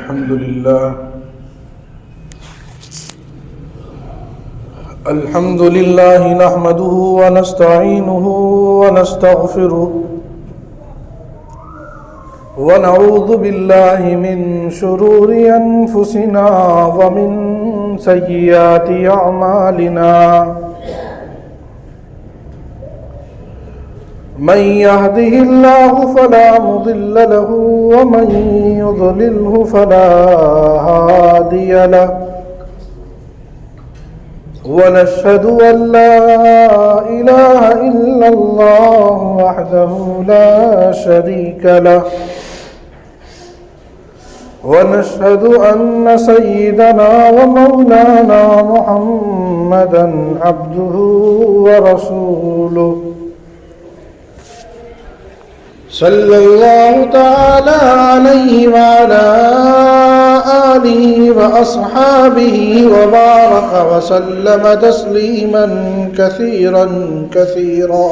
الحمد لله نحمده ونستعينه ونستغفره ونعوذ بالله من شرور أنفسنا ومن سيئات أعمالنا من يهده الله فلا مضل له ومن يضلله فلا هادي له ونشهد أن لا إله إلا الله وحده لا شريك له ونشهد أن سيدنا ومولانا محمدا عبده ورسوله صلى الله تعالى عليه وعلى آله وأصحابه وبارك وسلم تسليما كثيرا كثيرا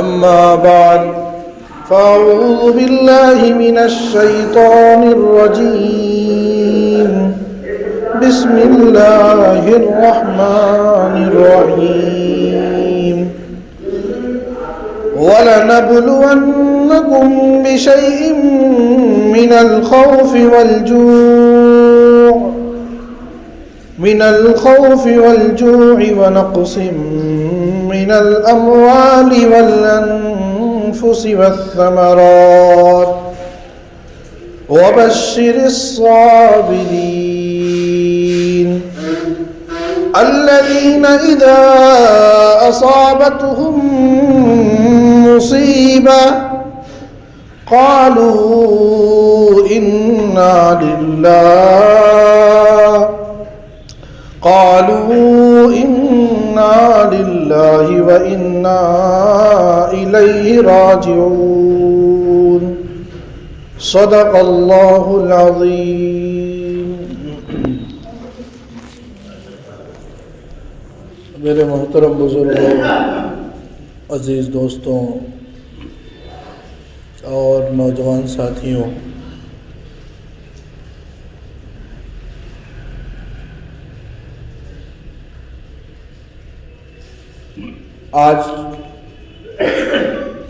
أما بعد فأعوذ بالله من الشيطان الرجيم بسم الله الرحمن الرحيم وَلَنَبْلُوَنَّكُمْ بِشَيْءٍ مِّنَ الْخَوْفِ وَالْجُوعِ وَنَقْصٍ مِّنَ الْأَمْوَالِ وَالْأَنفُسِ وَالثَّمَرَاتِ وَبَشِّرِ الصَّابِرِينَ الَّذِينَ إِذَا أَصَابَتْهُم مصيبة قالوا إنا لله وإنا إليه راجعون صدق الله العظيم۔ میرے محترم بزرگوں، عزیز دوستوں اور نوجوان ساتھیوں، آج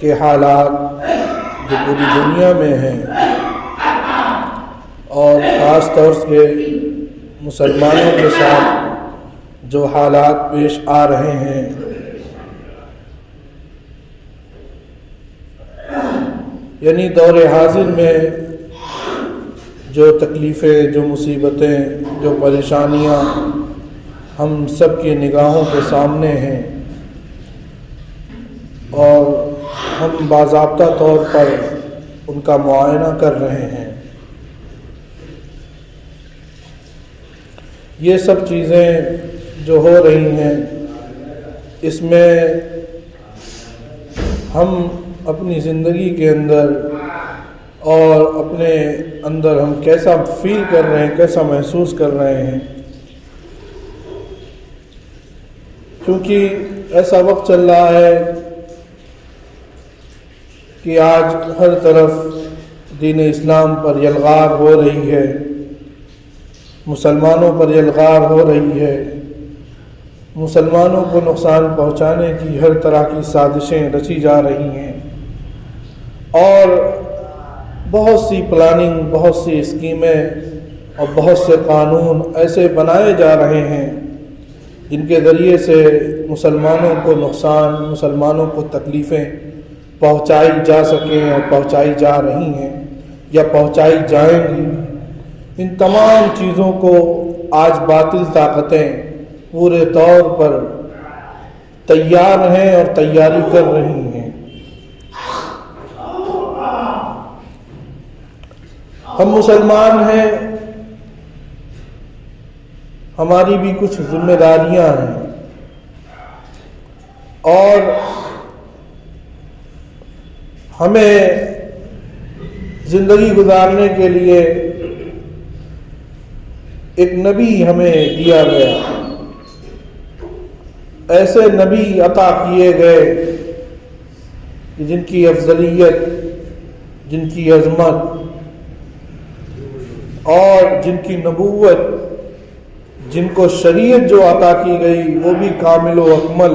کے حالات جو پوری دنیا میں ہیں اور خاص طور سے مسلمانوں کے ساتھ جو حالات پیش آ رہے ہیں، یعنی دور حاضر میں جو تکلیفیں، جو مصیبتیں، جو پریشانیاں ہم سب کی نگاہوں کے سامنے ہیں اور ہم باضابطہ طور پر ان کا معائنہ کر رہے ہیں، یہ سب چیزیں جو ہو رہی ہیں، اس میں ہم اپنی زندگی کے اندر اور اپنے اندر ہم کیسا فیل کر رہے ہیں، کیسا محسوس کر رہے ہیں، کیونکہ ایسا وقت چل رہا ہے کہ آج ہر طرف دین اسلام پر یلغار ہو رہی ہے، مسلمانوں پر یلغار ہو رہی ہے، مسلمانوں کو نقصان پہنچانے کی ہر طرح کی سازشیں رچی جا رہی ہیں اور بہت سی پلاننگ، بہت سی اسکیمیں اور بہت سے قانون ایسے بنائے جا رہے ہیں جن کے ذریعے سے مسلمانوں کو نقصان، مسلمانوں کو تکلیفیں پہنچائی جا سکیں اور پہنچائی جا رہی ہیں یا پہنچائی جائیں گی۔ ان تمام چیزوں کو آج باطل طاقتیں پورے طور پر تیار ہیں اور تیاری کر رہی ہیں۔ ہم مسلمان ہیں، ہماری بھی کچھ ذمہ داریاں ہیں اور ہمیں زندگی گزارنے کے لیے ایک نبی ہمیں دیا گیا، ایسے نبی عطا کیے گئے کہ جن کی افضلیت، جن کی عظمت، اور جن کی نبوت، جن کو شریعت جو عطا کی گئی وہ بھی کامل و اکمل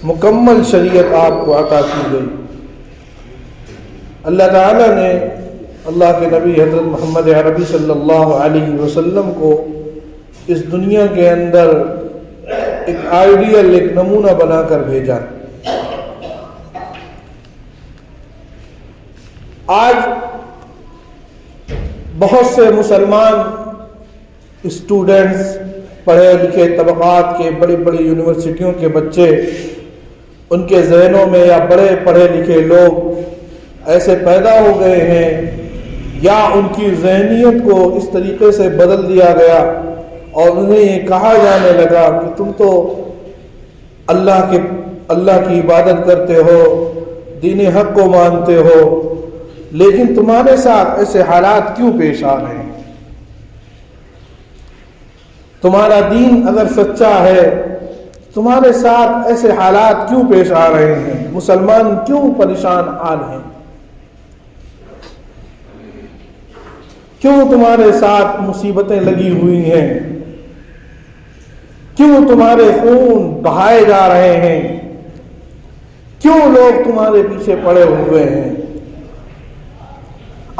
مکمل شریعت آپ کو عطا کی گئی۔ اللہ تعالیٰ نے اللہ کے نبی حضرت محمد عربی صلی اللہ علیہ وسلم کو اس دنیا کے اندر ایک آئیڈیل، ایک نمونہ بنا کر بھیجا۔ آج بہت سے مسلمان اسٹوڈنٹس، پڑھے لکھے طبقات کے، بڑی بڑی یونیورسٹیوں کے بچے، ان کے ذہنوں میں یا بڑے پڑھے لکھے لوگ ایسے پیدا ہو گئے ہیں، یا ان کی ذہنیت کو اس طریقے سے بدل دیا گیا اور انہیں یہ کہا جانے لگا کہ تم تو اللہ کی عبادت کرتے ہو، دین حق کو مانتے ہو، لیکن تمہارے ساتھ ایسے حالات کیوں پیش آ رہے ہیں؟ تمہارا دین اگر سچا ہے، تمہارے ساتھ ایسے حالات کیوں پیش آ رہے ہیں؟ مسلمان کیوں پریشان حال ہیں؟ کیوں تمہارے ساتھ مصیبتیں لگی ہوئی ہیں؟ کیوں تمہارے خون بہائے جا رہے ہیں؟ کیوں لوگ تمہارے پیچھے پڑے ہوئے ہیں؟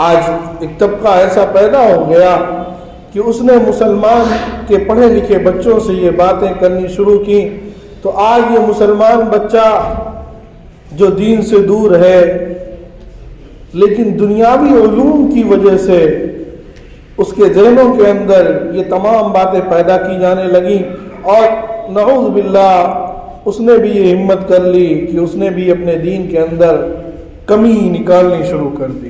آج ایک طبقہ ایسا پیدا ہو گیا کہ اس نے مسلمان کے پڑھے لکھے بچوں سے یہ باتیں کرنی شروع کی، تو آج یہ مسلمان بچہ جو دین سے دور ہے لیکن دنیاوی علوم کی وجہ سے اس کے ذہنوں کے اندر یہ تمام باتیں پیدا کی جانے لگیں، اور نعوذ باللہ اس نے بھی یہ ہمت کر لی کہ اس نے بھی اپنے دین کے اندر کمی نکالنی شروع کر دی۔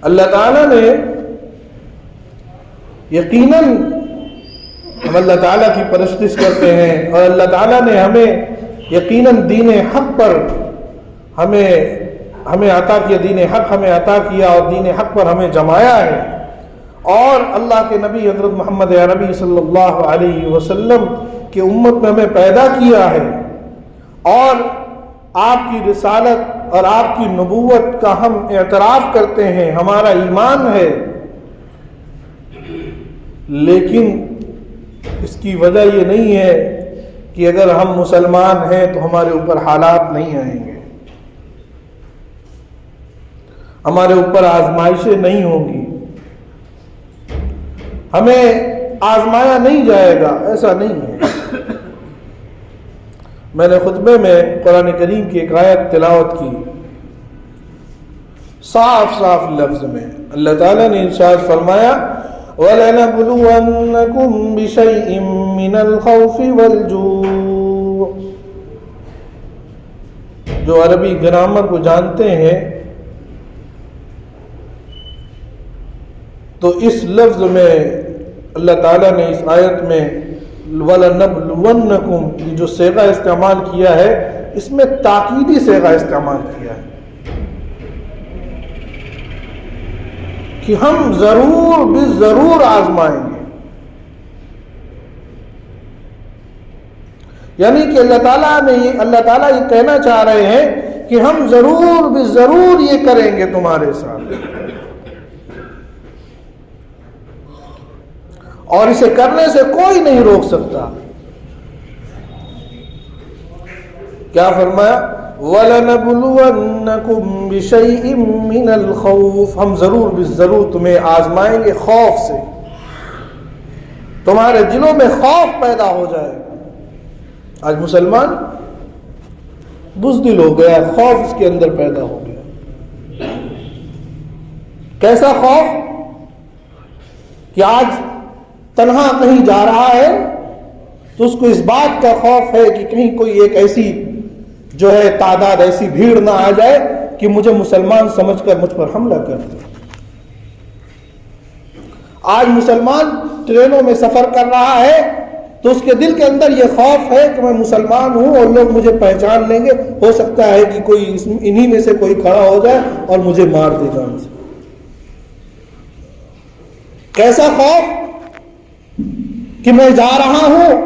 اللہ تعالیٰ نے یقیناً ہم اللہ تعالیٰ کی پرستش کرتے ہیں، اور اللہ تعالیٰ نے ہمیں یقیناً دین حق پر ہمیں عطا کیا، دین حق ہمیں عطا کیا اور دین حق پر ہمیں جمایا ہے، اور اللہ کے نبی حضرت محمد عربی صلی اللہ علیہ وسلم کی امت میں ہمیں پیدا کیا ہے، اور آپ کی رسالت اور آپ کی نبوت کا ہم اعتراف کرتے ہیں، ہمارا ایمان ہے، لیکن اس کی وجہ یہ نہیں ہے کہ اگر ہم مسلمان ہیں تو ہمارے اوپر حالات نہیں آئیں گے، ہمارے اوپر آزمائشیں نہیں ہوں گی، ہمیں آزمایا نہیں جائے گا، ایسا نہیں ہے۔ میں نے خطبے میں قرآن کریم کی ایک آیت تلاوت کی، صاف صاف لفظ میں اللہ تعالیٰ نے ارشاد فرمایا وَلَنَبْلُوَنَّكُمْ بِشَيْءٍ مِّنَ الْخَوْفِ وَالْجُوعِ۔ جو عربی گرامر کو جانتے ہیں تو اس لفظ میں اللہ تعالیٰ نے اس آیت میں وَلَنَبْلُوَنَّكُمْ یہ جو صیغہ استعمال کیا ہے، اس میں تاکیدی صیغہ استعمال کیا ہے کہ ہم ضرور بالضرور آزمائیں گے، یعنی کہ اللہ تعالیٰ یہ کہنا چاہ رہے ہیں کہ ہم ضرور بالضرور یہ کریں گے تمہارے ساتھ، اور اسے کرنے سے کوئی نہیں روک سکتا۔ کیا فرمایا؟ وَلَنَبْلُوَنَّكُمْ بِشَيْءٍ مِّنَ الْخَوْفِ، ہم ضرور بالضرور تمہیں آزمائیں گے خوف سے، تمہارے دلوں میں خوف پیدا ہو جائے گا۔ آج مسلمان بزدل ہو گیا، خوف اس کے اندر پیدا ہو گیا۔ کیسا خوف کہ آج تنہا کہیں جا رہا ہے تو اس کو اس بات کا خوف ہے کہ کہیں کوئی ایک ایسی جو ہے تعداد، ایسی بھیڑ نہ آ جائے کہ مجھے مسلمان سمجھ کر مجھ پر حملہ کر دے۔ آج مسلمان ٹرینوں میں سفر کر رہا ہے تو اس کے دل کے اندر یہ خوف ہے کہ میں مسلمان ہوں اور لوگ مجھے پہچان لیں گے، ہو سکتا ہے کہ کوئی انہی میں سے کوئی کھڑا ہو جائے اور مجھے مار دے جان سے۔ کیسا خوف کہ میں جا رہا ہوں،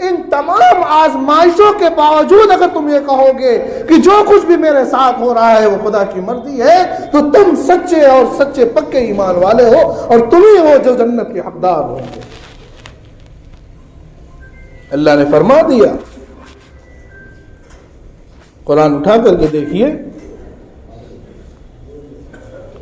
ان تمام آزمائشوں کے باوجود اگر تم یہ کہو گے کہ جو کچھ بھی میرے ساتھ ہو رہا ہے وہ خدا کی مرضی ہے، تو تم سچے اور سچے پکے ایمان والے ہو، اور تم ہی ہو جو جنت کے حقدار ہوں گے۔ اللہ نے فرما دیا، قرآن اٹھا کر کے دیکھیے،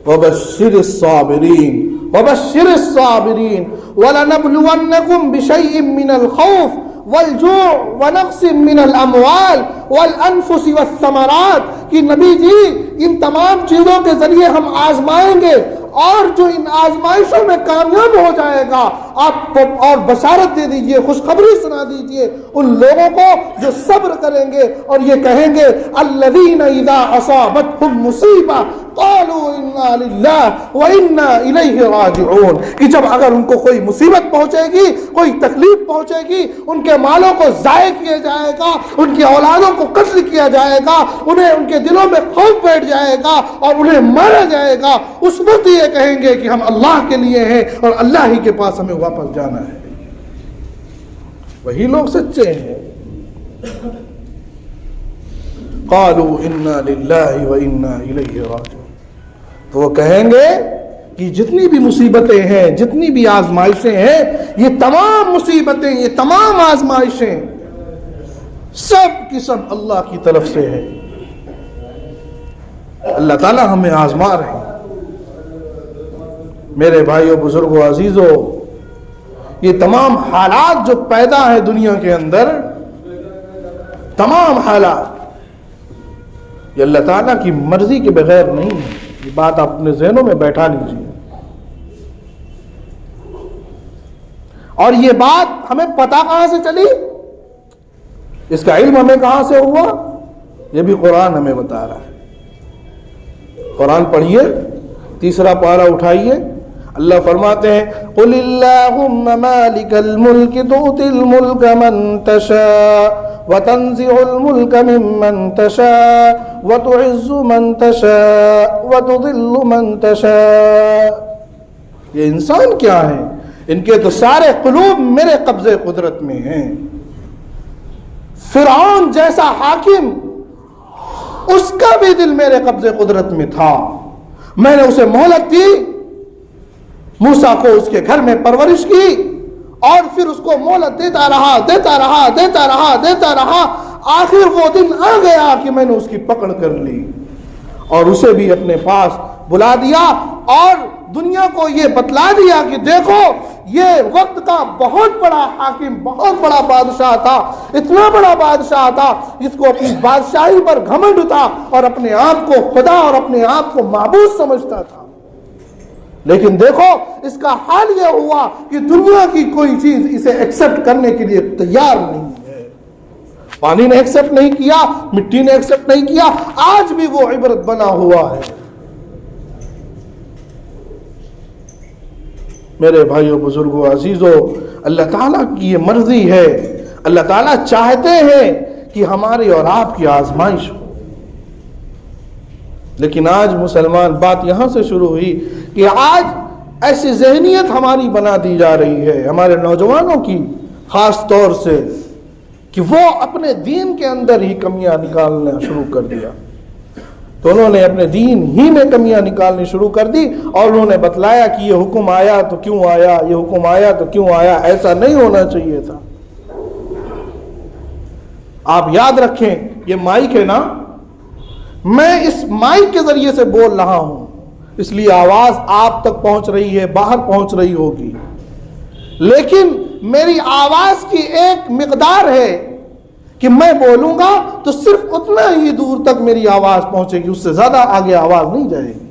وَبَشِّرِ الصَّابِرِينَ وَبَشِّرِ الصَّابِرِينَ وَلَنَبْلُوَنَّكُمْ بِشَيْءٍ مِّنَ الْخَوْفِ وَالْجُوعِ وَنَقْصٍ مِّنَ الْأَمْوَالِ وَالْأَنفُسِ وَالثَّمَرَاتِ کہ نبی جی ان تمام چیزوں کے ذریعے ہم آزمائیں گے، اور جو ان آزمائشوں میں کامیاب ہو جائے گا آپ اور بشارت دے دیجئے، خوشخبری سنا دیجئے ان لوگوں کو جو صبر کریں گے اور یہ کہیں گے الذین اذا اصابتهم مصیبہ قالوا انا للہ وانا الیہ راجعون، کہ جب اگر ان کو کوئی مصیبت پہنچے گی، کوئی تکلیف پہنچے گی، ان کے مالوں کو ضائع کیا جائے گا، ان کی اولادوں کو قتل کیا جائے گا، انہیں ان کے دلوں میں خوف بیٹھ جائے گا اور انہیں مارا جائے گا، اس وقت یہ کہیں گے کہ ہم اللہ کے لیے ہیں اور اللہ ہی کے پاس ہمیں واپس جانا ہے۔ وہی لوگ سچے ہیں۔ قالوا انا للہ وانا الیہ راجعون، تو وہ کہیں گے کہ جتنی بھی مصیبتیں ہیں، جتنی بھی آزمائشیں ہیں، یہ تمام مصیبتیں، یہ تمام آزمائشیں سب کی سب اللہ کی طرف سے ہے۔ اللہ تعالیٰ ہمیں آزما رہے ہیں۔ میرے بھائیوں، بزرگوں، عزیزوں، یہ تمام حالات جو پیدا ہے دنیا کے اندر، تمام حالات یہ اللہ تعالیٰ کی مرضی کے بغیر نہیں ہے۔ یہ بات آپ اپنے ذہنوں میں بیٹھا لیجیے، اور یہ بات ہمیں پتہ کہاں سے چلی، اس کا علم ہمیں کہاں سے ہوا، یہ بھی قرآن ہمیں بتا رہا ہے۔ قرآن پڑھیے، 3 پارہ اٹھائیے، اللہ فرماتے ہیں قُلِ اللَّهُمَّ مَالِكَ الْمُلْكِ تُؤْتِي الْمُلْكَ مَنْ تَشَاءُ وَتَنزِعُ الْمُلْكَ مِمَّنْ تَشَاءُ وَتُعِزُّ مَنْ تَشَاءُ وَتُذِلُّ مَنْ تَشَاءُ۔ یہ انسان کیا ہیں، ان کے تو سارے قلوب میرے قبضے قدرت میں ہیں۔ فرعون جیسا حاکم، اس کا بھی دل میرے قبضے قدرت میں تھا، میں نے اسے مہلت دی، موسیٰ کو اس کے گھر میں پرورش کی، اور پھر اس کو مہلت دیتا رہا، آخر وہ دن آ گیا کہ میں نے اس کی پکڑ کر لی اور اسے بھی اپنے پاس بلا دیا، اور دنیا کو یہ بتلا دیا کہ دیکھو یہ وقت کا بہت بڑا حاکم، بہت بڑا بادشاہ تھا، اتنا بڑا بادشاہ تھا جس کو اپنی بادشاہی پر گھمنڈ تھا اور اپنے آپ کو خدا اور اپنے آپ کو معبود سمجھتا تھا، لیکن دیکھو اس کا حال یہ ہوا کہ دنیا کی کوئی چیز اسے ایکسپٹ کرنے کے لیے تیار نہیں ہے۔ پانی نے ایکسپٹ نہیں کیا، مٹی نے ایکسپٹ نہیں کیا، آج بھی وہ عبرت بنا ہوا ہے۔ میرے بھائیوں، بزرگوں، عزیزوں، اللہ تعالیٰ کی یہ مرضی ہے، اللہ تعالیٰ چاہتے ہیں کہ ہماری اور آپ کی آزمائش ہو، لیکن آج مسلمان، بات یہاں سے شروع ہوئی کہ آج ایسی ذہنیت ہماری بنا دی جا رہی ہے، ہمارے نوجوانوں کی خاص طور سے، کہ وہ اپنے دین کے اندر ہی کمیاں نکالنا شروع کر دیا۔ تو انہوں نے اپنے دین ہی میں کمیاں نکالنی شروع کر دی، اور انہوں نے بتلایا کہ یہ حکم آیا تو کیوں آیا، یہ حکم آیا تو کیوں آیا، ایسا نہیں ہونا چاہیے تھا۔ آپ یاد رکھیں، یہ مائک ہے نا، میں اس مائک کے ذریعے سے بول رہا ہوں، اس لیے آواز آپ تک پہنچ رہی ہے، باہر پہنچ رہی ہوگی، لیکن میری آواز کی ایک مقدار ہے کہ میں بولوں گا تو صرف اتنا ہی دور تک میری آواز پہنچے گی، اس سے زیادہ آگے آواز نہیں جائے گی۔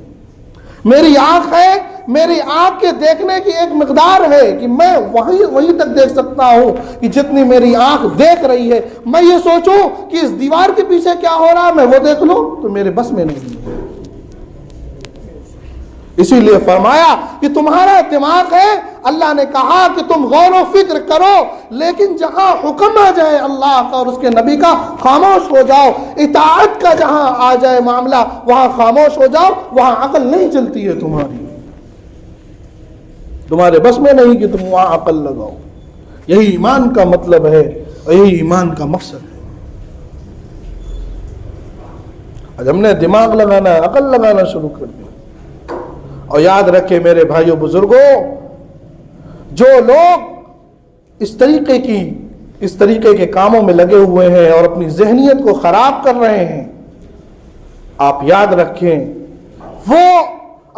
میری آنکھ ہے، میری آنکھ کے دیکھنے کی ایک مقدار ہے کہ میں وہیں تک دیکھ سکتا ہوں کہ جتنی میری آنکھ دیکھ رہی ہے۔ میں یہ سوچوں کہ اس دیوار کے پیچھے کیا ہو رہا ہے، میں وہ دیکھ لوں تو میرے بس میں نہیں ہے۔ اسی لیے فرمایا کہ تمہارا دماغ ہے، اللہ نے کہا کہ تم غور و فکر کرو، لیکن جہاں حکم آ جائے اللہ کا اور اس کے نبی کا، خاموش ہو جاؤ۔ اطاعت کا جہاں آ جائے معاملہ، وہاں خاموش ہو جاؤ، وہاں عقل نہیں چلتی ہے تمہاری، تمہارے بس میں نہیں کہ تم وہاں عقل لگاؤ۔ یہی ایمان کا مطلب ہے۔ یہی ایمان کا مقصد ہے. آج ہم نے دماغ لگانا، عقل لگانا شروع کر دیا. اور یاد رکھے میرے بھائیوں بزرگوں، جو لوگ اس طریقے کے کاموں میں لگے ہوئے ہیں اور اپنی ذہنیت کو خراب کر رہے ہیں، آپ یاد رکھیں وہ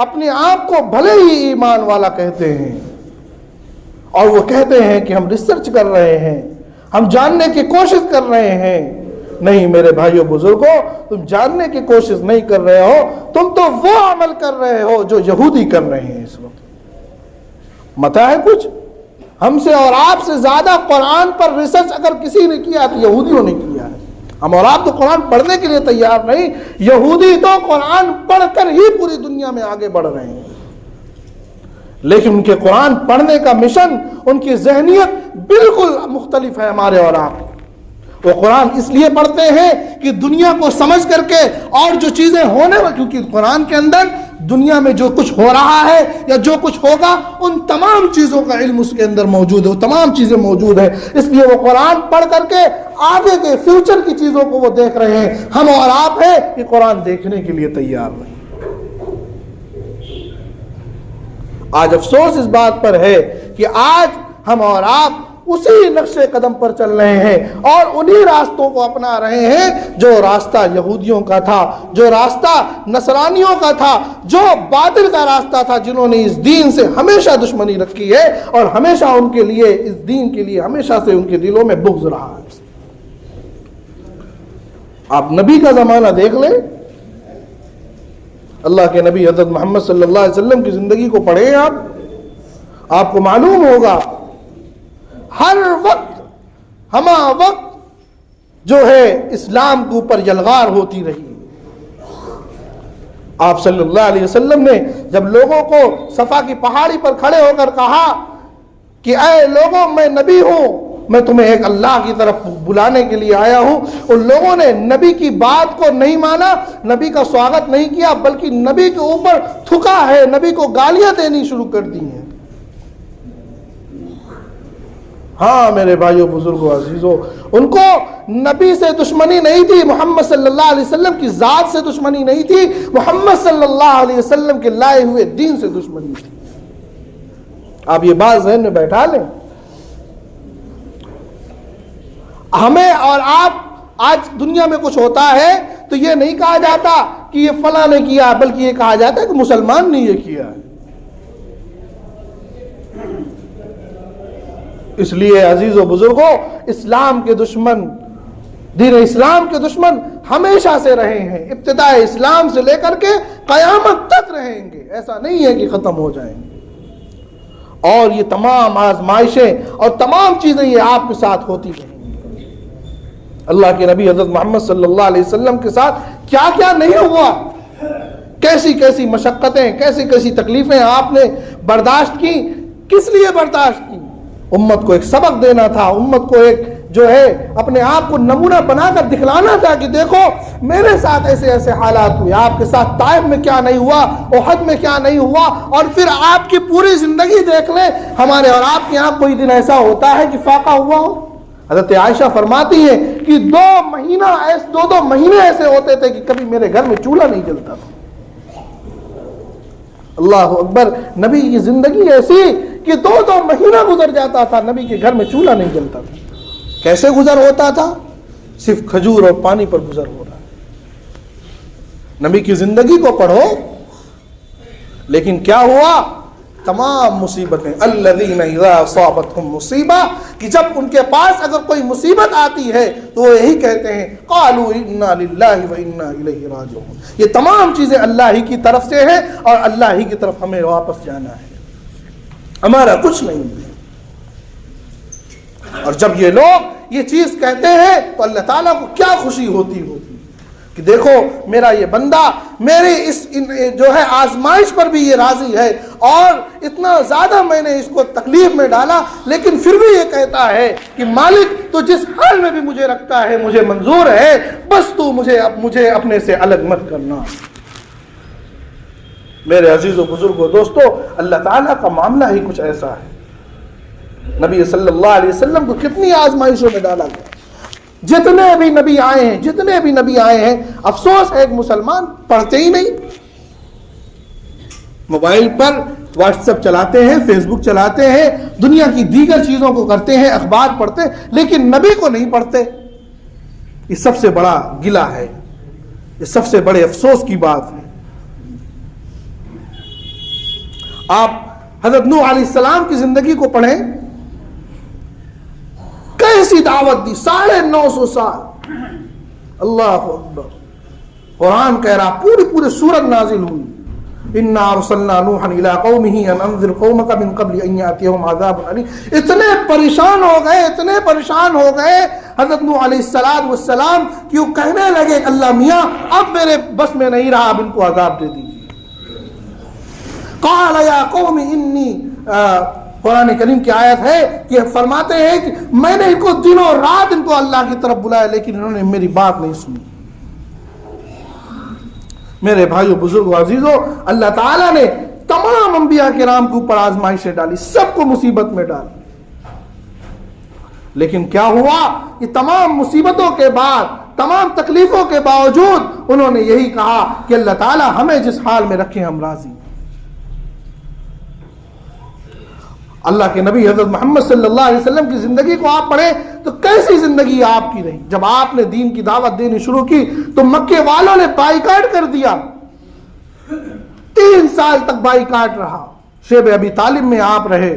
اپنے آپ کو بھلے ہی ایمان والا کہتے ہیں اور وہ کہتے ہیں کہ ہم ریسرچ کر رہے ہیں، ہم جاننے کی کوشش کر رہے ہیں. نہیں میرے بھائیوں بزرگوں، تم جاننے کی کوشش نہیں کر رہے ہو، تم تو وہ عمل کر رہے ہو جو یہودی کر رہے ہیں اس وقت. متا ہے کچھ ہم سے اور آپ سے زیادہ قرآن پر ریسرچ اگر کسی نے کیا تو یہودیوں نے کیا ہے. ہم اور آپ تو قرآن پڑھنے کے لیے تیار نہیں، یہودی تو قرآن پڑھ کر ہی پوری دنیا میں آگے بڑھ رہے ہیں. لیکن ان کے قرآن پڑھنے کا مشن، ان کی ذہنیت بالکل مختلف ہے ہمارے اور آپ. وہ قرآن اس لیے پڑھتے ہیں کہ دنیا کو سمجھ کر کے اور جو چیزیں ہونے والی، کیونکہ قرآن کے اندر دنیا میں جو کچھ ہو رہا ہے یا جو کچھ ہوگا ان تمام چیزوں کا علم اس کے اندر موجود ہے، وہ تمام چیزیں موجود ہیں. اس لیے وہ قرآن پڑھ کر کے آگے کے فیوچر کی چیزوں کو وہ دیکھ رہے ہیں. ہم اور آپ ہیں کہ قرآن دیکھنے کے لیے تیار نہیں. آج افسوس اس بات پر ہے کہ آج ہم اور آپ اسی نقش قدم پر چل رہے ہیں اور انہی راستوں کو اپنا رہے ہیں جو راستہ یہودیوں کا تھا، جو راستہ نصرانیوں کا تھا، جو باطل کا راستہ تھا، جنہوں نے اس دین سے ہمیشہ دشمنی رکھی ہے اور ہمیشہ ان کے لیے، اس دین کے لیے ہمیشہ سے ان کے دلوں میں بغض رہا ہے. آپ نبی کا زمانہ دیکھ لیں، اللہ کے نبی حضرت محمد صلی اللہ علیہ وسلم کی زندگی کو پڑھیں، آپ کو معلوم ہوگا ہر وقت ہما وقت جو ہے اسلام کے اوپر یلغار ہوتی رہی. آپ صلی اللہ علیہ وسلم نے جب لوگوں کو صفا کی پہاڑی پر کھڑے ہو کر کہا کہ اے لوگوں میں نبی ہوں، میں تمہیں ایک اللہ کی طرف بلانے کے لیے آیا ہوں، ان لوگوں نے نبی کی بات کو نہیں مانا، نبی کا سواگت نہیں کیا، بلکہ نبی کے اوپر تھکا ہے، نبی کو گالیاں دینی شروع کر دی ہیں. ہاں میرے بھائیوں بزرگوں عزیزوں، ان کو نبی سے دشمنی نہیں تھی، محمد صلی اللہ علیہ وسلم کی ذات سے دشمنی نہیں تھی، محمد صلی اللہ علیہ وسلم کے لائے ہوئے دین سے دشمنی تھی. آپ یہ بات ذہن میں بیٹھا لیں. ہمیں اور آپ آج دنیا میں کچھ ہوتا ہے تو یہ نہیں کہا جاتا کہ یہ فلاں نے کیا، بلکہ یہ کہا جاتا ہے کہ مسلمان نے یہ کیا ہے. اس لیے عزیز و بزرگوں، اسلام کے دشمن، دین اسلام کے دشمن ہمیشہ سے رہے ہیں، ابتداء اسلام سے لے کر کے قیامت تک رہیں گے. ایسا نہیں ہے کہ ختم ہو جائیں گے. اور یہ تمام آزمائشیں اور تمام چیزیں یہ آپ کے ساتھ ہوتی رہیں گی. اللہ کے نبی حضرت محمد صلی اللہ علیہ وسلم کے ساتھ کیا کیا نہیں ہوا، کیسی کیسی مشقتیں، کیسی کیسی تکلیفیں آپ نے برداشت کی. کس لیے برداشت کی؟ امت کو ایک سبق دینا تھا، امت کو ایک جو ہے اپنے آپ کو نمونہ بنا کر دکھلانا تھا کہ دیکھو میرے ساتھ ایسے ایسے حالات ہوئے، آپ کے ساتھ طائف میں کیا نہیں ہوا، احد میں کیا نہیں ہوا. اور پھر آپ کی پوری زندگی دیکھ لیں، ہمارے اور آپ کے یہاں کوئی دن ایسا ہوتا ہے کہ فاقہ ہوا ہو؟ حضرت عائشہ فرماتی ہیں کہ دو مہینے ایسے ہوتے تھے کہ کبھی میرے گھر میں چولہا نہیں جلتا تھا. اللہ اکبر. نبی کی زندگی ایسی کہ دو مہینہ گزر جاتا تھا، نبی کے گھر میں چولہا نہیں جلتا تھا. کیسے گزر ہوتا تھا؟ صرف کھجور اور پانی پر گزر ہو رہا ہے. نبی کی زندگی کو پڑھو. لیکن کیا ہوا؟ تمام مصیبتیں، الذین اذا اصابتهم مصیبہ، کہ جب ان کے پاس اگر کوئی مصیبت آتی ہے تو وہ یہی کہتے ہیں قالوا انا للہ وانا الیہ راجعون. یہ تمام چیزیں اللہ ہی کی طرف سے ہیں اور اللہ ہی کی طرف ہمیں واپس جانا ہے، ہمارا کچھ نہیں ہے. اور جب یہ لوگ یہ چیز کہتے ہیں تو اللہ تعالیٰ کو کیا خوشی ہوتی ہوگی کہ دیکھو میرا یہ بندہ میری اس جو ہے آزمائش پر بھی یہ راضی ہے، اور اتنا زیادہ میں نے اس کو تکلیف میں ڈالا لیکن پھر بھی یہ کہتا ہے کہ مالک تو جس حال میں بھی مجھے رکھتا ہے مجھے منظور ہے، بس تو مجھے اپنے سے الگ مت کرنا. میرے عزیز و بزرگوں دوستو، اللہ تعالیٰ کا معاملہ ہی کچھ ایسا ہے. نبی صلی اللہ علیہ وسلم کو کتنی آزمائشوں میں ڈالا گیا. جتنے بھی نبی آئے ہیں افسوس ہے ایک مسلمان پڑھتے ہی نہیں. موبائل پر واٹس ایپ چلاتے ہیں, فیس بک چلاتے ہیں, دنیا کی دیگر چیزوں کو کرتے ہیں, اخبار پڑھتے ہیں, لیکن نبی کو نہیں پڑھتے. یہ سب سے بڑا گلہ ہے, یہ سب سے بڑے افسوس کی بات ہے. آپ حضرت نوح علیہ السلام کی زندگی کو پڑھیں, کیسی دعوت دی, 950 سال. اللہ اکبر. قرآن کہہ رہا پورے سورت نازل ہوئی, انا ارسلنا نوحا الى قومه ان انذر قومك من قبل ان ياتيهم عذاب اليم. اتنے پریشان ہو گئے حضرت نوح علیہ السلام کہ وہ کہنے لگے اللہ میاں اب میرے بس میں نہیں رہا, اب ان کو عذاب دے دیجیے. قال یا قوم انی, قرآن کریم کی آیت ہے کہ فرماتے ہیں کہ میں نے ان کو دنوں رات ان کو اللہ کی طرف بلایا لیکن انہوں نے میری بات نہیں سنی. میرے بھائیو بزرگو عزیزو, اللہ تعالیٰ نے تمام انبیاء کرام کے اوپر آزمائشیں ڈالی, سب کو مصیبت میں ڈالی. لیکن کیا ہوا, یہ تمام مصیبتوں کے بعد, تمام تکلیفوں کے باوجود انہوں نے یہی کہا کہ اللہ تعالیٰ ہمیں جس حال میں رکھے ہم راضی. اللہ کے نبی حضرت محمد صلی اللہ علیہ وسلم کی زندگی کو آپ پڑھیں تو کیسی زندگی آپ کی رہی. جب آپ نے دین کی دعوت دینی شروع کی تو مکے والوں نے بائیکاٹ کر دیا, 3 سال تک بائیکاٹ رہا. شیب ابی طالب میں آپ رہے,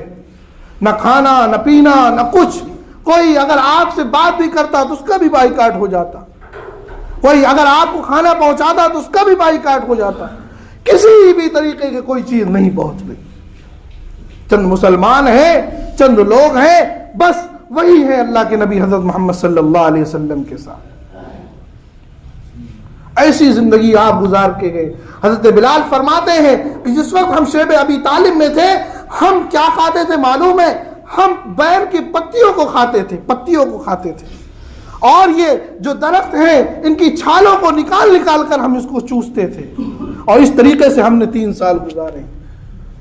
نہ کھانا نہ پینا نہ کچھ. کوئی اگر آپ سے بات بھی کرتا تو اس کا بھی بائیکاٹ ہو جاتا, کوئی اگر آپ کو کھانا پہنچاتا تو اس کا بھی بائیکاٹ ہو جاتا. کسی بھی طریقے کی کوئی چیز نہیں پہنچ رہی. چند مسلمان ہیں, چند لوگ ہیں, بس وہی ہے اللہ کے نبی حضرت محمد صلی اللہ علیہ وسلم کے ساتھ. ایسی زندگی آپ گزار کے گئے. حضرت بلال فرماتے ہیں کہ جس وقت ہم شیب ابی طالب میں تھے ہم کیا کھاتے تھے معلوم ہے, ہم بیر کی پتیوں کو کھاتے تھے, اور یہ جو درخت ہیں ان کی چھالوں کو نکال کر ہم اس کو چوستے تھے, اور اس طریقے سے ہم نے 3 سال گزارے.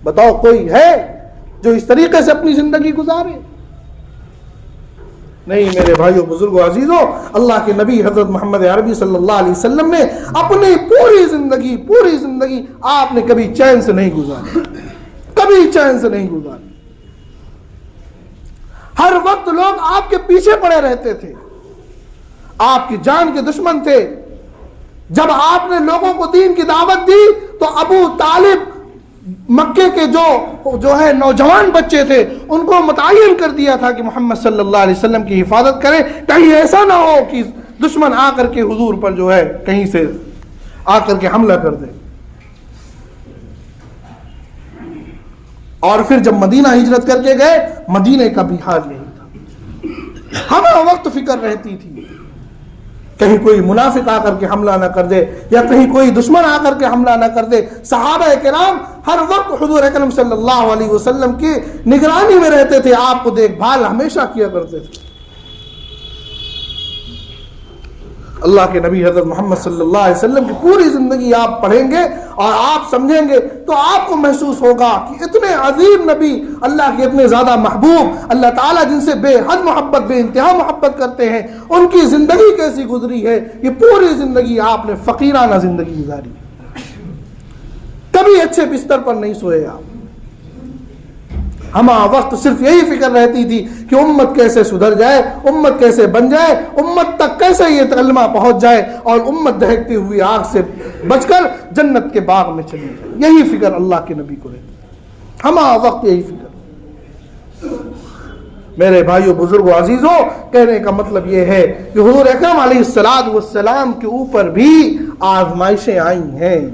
بتاؤ کوئی ہے جو اس طریقے سے اپنی زندگی گزارے؟ نہیں میرے بھائیو بزرگو عزیزو, اللہ کے نبی حضرت محمد عربی صلی اللہ علیہ وسلم نے اپنی پوری زندگی آپ نے کبھی چین سے نہیں گزاری. ہر وقت لوگ آپ کے پیچھے پڑے رہتے تھے, آپ کی جان کے دشمن تھے. جب آپ نے لوگوں کو دین کی دعوت دی تو ابو طالب مکے کے جو ہے نوجوان بچے تھے ان کو متعین کر دیا تھا کہ محمد صلی اللہ علیہ وسلم کی حفاظت کریں, کہیں ایسا نہ ہو کہ دشمن آ کر کے حضور پر جو ہے کہیں سے آ کر کے حملہ کر دے. اور پھر جب مدینہ ہجرت کر کے گئے, مدینہ کا بھی حال یہی تھا. ہمیں وقت فکر رہتی تھی کہیں کوئی منافق آ کر کے حملہ نہ کر دے, یا کہیں کوئی دشمن آ کر کے حملہ نہ کر دے. صحابہ کرام ہر وقت حضور اکرم صلی اللہ علیہ وسلم کی نگرانی میں رہتے تھے, آپ کو دیکھ بھال ہمیشہ کیا کرتے تھے. اللہ کے نبی حضرت محمد صلی اللہ علیہ وسلم کی پوری زندگی آپ پڑھیں گے اور آپ سمجھیں گے تو آپ کو محسوس ہوگا کہ اتنے عظیم نبی, اللہ کے اتنے زیادہ محبوب, اللہ تعالیٰ جن سے بے حد محبت, بے انتہا محبت کرتے ہیں, ان کی زندگی کیسی گزری ہے. یہ پوری زندگی آپ نے فقیرانہ زندگی گزاری, کبھی اچھے بستر پر نہیں سوئے آپ. ہمارا وقت صرف یہی فکر رہتی تھی کہ امت کیسے سدھر جائے, امت کیسے بن جائے, امت تک کیسے یہ کلمہ پہنچ جائے, اور امت دہکتی ہوئی آگ سے بچ کر جنت کے باغ میں چلی جائے. یہی فکر اللہ کے نبی کو رہتی, ہمارا وقت یہی فکر. میرے بھائیو بزرگو عزیزو, کہنے کا مطلب یہ ہے کہ حضور اکرم علیہ السلام کے اوپر بھی آزمائشیں آئی ہیں,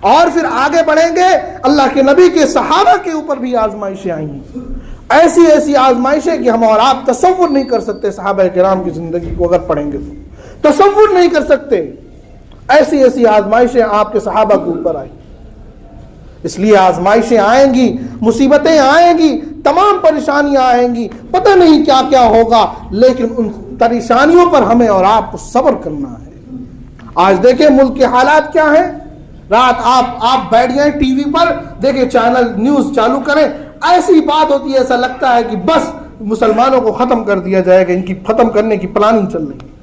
اور پھر آگے بڑھیں گے اللہ کے نبی کے صحابہ کے اوپر بھی آزمائشیں آئی ہیں. ایسی آزمائشیں کہ ہم اور آپ تصور نہیں کر سکتے. صحابہ کرام کی زندگی کو اگر پڑھیں گے تو تصور نہیں کر سکتے. ایسی آزمائشیں آپ کے صحابہ کے اوپر آئی. اس لیے آزمائشیں آئیں گی, مصیبتیں آئیں گی, تمام پریشانیاں آئیں گی, پتہ نہیں کیا کیا ہوگا, لیکن ان پریشانیوں پر ہمیں اور آپ کو صبر کرنا ہے. آج دیکھیں ملک کے حالات کیا ہیں. رات آپ بیٹھ جائیں ٹی وی پر, دیکھیں چینل نیوز چالو کریں, ایسی بات ہوتی ہے ایسا لگتا ہے کہ بس مسلمانوں کو ختم کر دیا جائے گا، ان کی ختم کرنے کی پلاننگ چل رہی ہے۔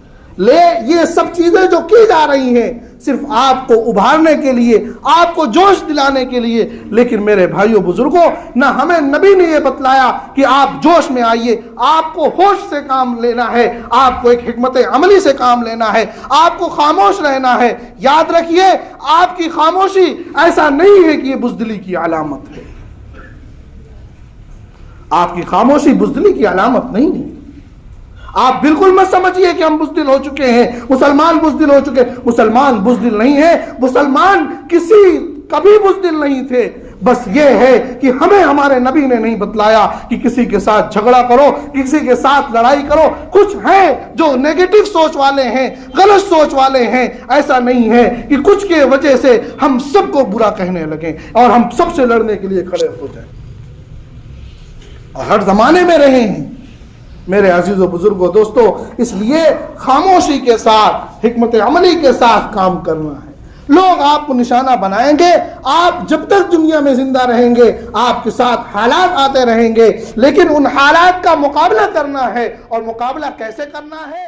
یہ سب چیزیں جو کی جا رہی ہیں صرف آپ کو ابھارنے کے لیے، آپ کو جوش دلانے کے لیے، لیکن میرے بھائیوں بزرگوں، نہ ہمیں نبی نے یہ بتلایا کہ آپ جوش میں آئیے، آپ کو ہوش سے کام لینا ہے، آپ کو ایک حکمت عملی سے کام لینا ہے، آپ کو خاموش رہنا ہے۔ یاد رکھیے آپ کی خاموشی ایسا نہیں ہے کہ یہ بزدلی کی علامت ہے، آپ کی خاموشی بزدلی کی علامت نہیں ہے۔ آپ بالکل مت سمجھیے کہ ہم بزدل ہو چکے ہیں، مسلمان بزدل ہو چکے، مسلمان بزدل نہیں ہے، مسلمان کبھی بزدل نہیں تھے۔ بس یہ ہے کہ ہمیں ہمارے نبی نے نہیں بتلایا کہ کسی کے ساتھ جھگڑا کرو، کسی کے ساتھ لڑائی کرو۔ کچھ ہیں جو نیگیٹو سوچ والے ہیں، غلط سوچ والے ہیں، ایسا نہیں ہے کہ کچھ کے وجہ سے ہم سب کو برا کہنے لگیں اور ہم سب سے لڑنے کے لیے کھڑے ہو جائیں، اور ہر زمانے میں رہے ہیں میرے عزیزوں بزرگوں دوستوں۔ اس لیے خاموشی کے ساتھ، حکمت عملی کے ساتھ کام کرنا ہے۔ لوگ آپ کو نشانہ بنائیں گے، آپ جب تک دنیا میں زندہ رہیں گے آپ کے ساتھ حالات آتے رہیں گے، لیکن ان حالات کا مقابلہ کرنا ہے، اور مقابلہ کیسے کرنا ہے؟